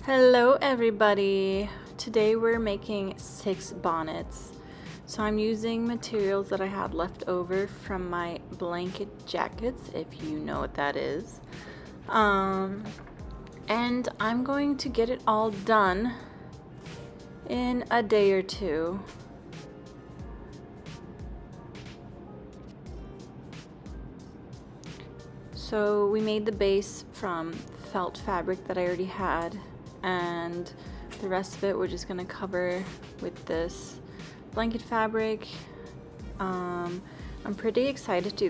Hello everybody! Today we're making 6 bonnets. So I'm using materials that I had left over from my blanket jackets, if you know what that is. And I'm going to get it all done in a day or two. So we made the base from felt fabric that I already had, and the rest of it we're just gonna cover with this blanket fabric. I'm pretty excited to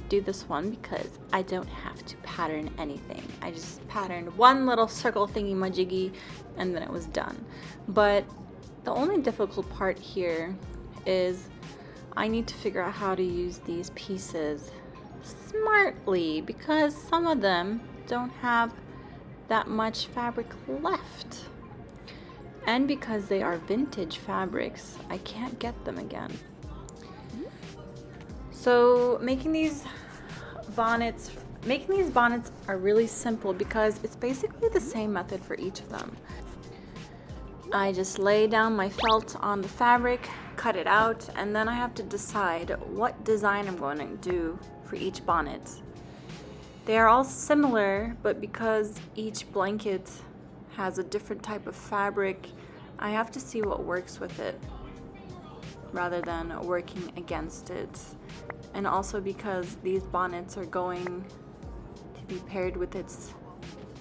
do this one because I don't have to pattern anything. I just patterned one little circle thingy majiggy and then it was done. But the only difficult part here is I need to figure out how to use these pieces smartly because some of them don't have that much fabric left. And because they are vintage fabrics, I can't get them again. So making these bonnets are really simple because it's basically the same method for each of them. I just lay down my felt on the fabric, cut it out, and then I have to decide what design I'm going to do for each bonnet. They are all similar, but because each blanket has a different type of fabric, I have to see what works with it rather than working against it. And also because these bonnets are going to be paired with its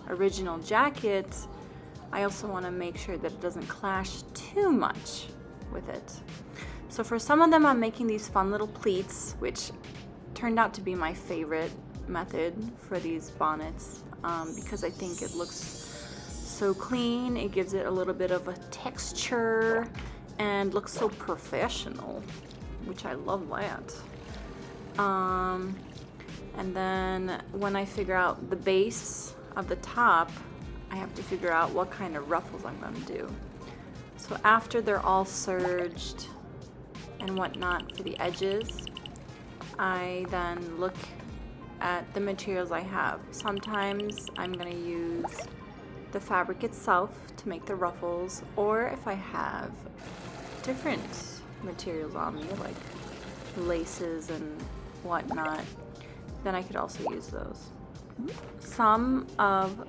original jacket, I also want to make sure that it doesn't clash too much with it. So for some of them I'm making these fun little pleats, which turned out to be my favorite method for these bonnets because I think it looks so clean. It gives it a little bit of a texture and looks so professional, which I love that. And then when I figure out the base of the top, I have to figure out what kind of ruffles I'm going to do. So after they're all serged and whatnot for the edges, I then look at the materials I have. Sometimes I'm going to use the fabric itself to make the ruffles, or if I have different materials on me like laces and whatnot, then I could also use those. Some of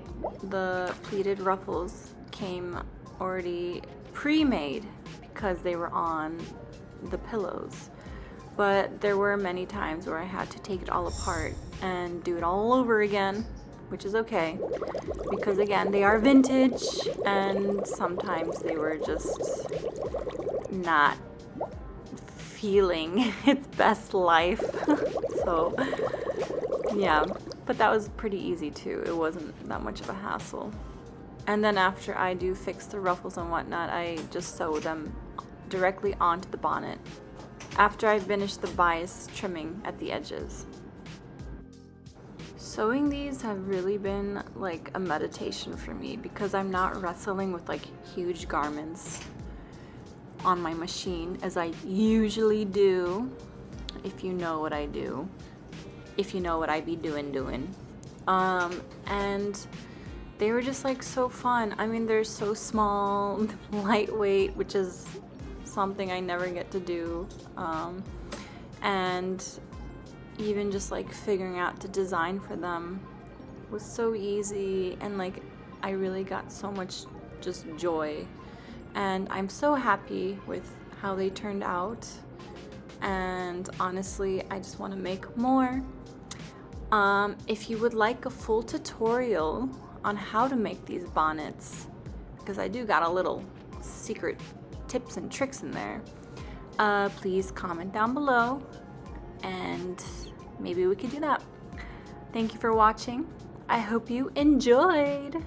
the pleated ruffles came already pre-made because they were on the pillows, but there were many times where I had to take it all apart and do it all over again, which is okay because again they are vintage and sometimes they were just not feeling its best life. So yeah, but that was pretty easy too. It wasn't that much of a hassle. And then after I do fix the ruffles and whatnot, I just sew them directly onto the bonnet after I finish the bias trimming at the edges. Sewing these have really been like a meditation for me because I'm not wrestling with like huge garments on my machine as I usually do, if you know what I do, if you know what I be doing. And they were just like so fun. I mean, they're so small, lightweight, which is something I never get to do. And even just like figuring out the design for them was so easy, and like I really got so much just joy. And I'm so happy with how they turned out. And honestly, I just want to make more. If you would like a full tutorial on how to make these bonnets, because I do got a little secret tips and tricks in there, please comment down below and maybe we could do that. Thank you for watching. I hope you enjoyed.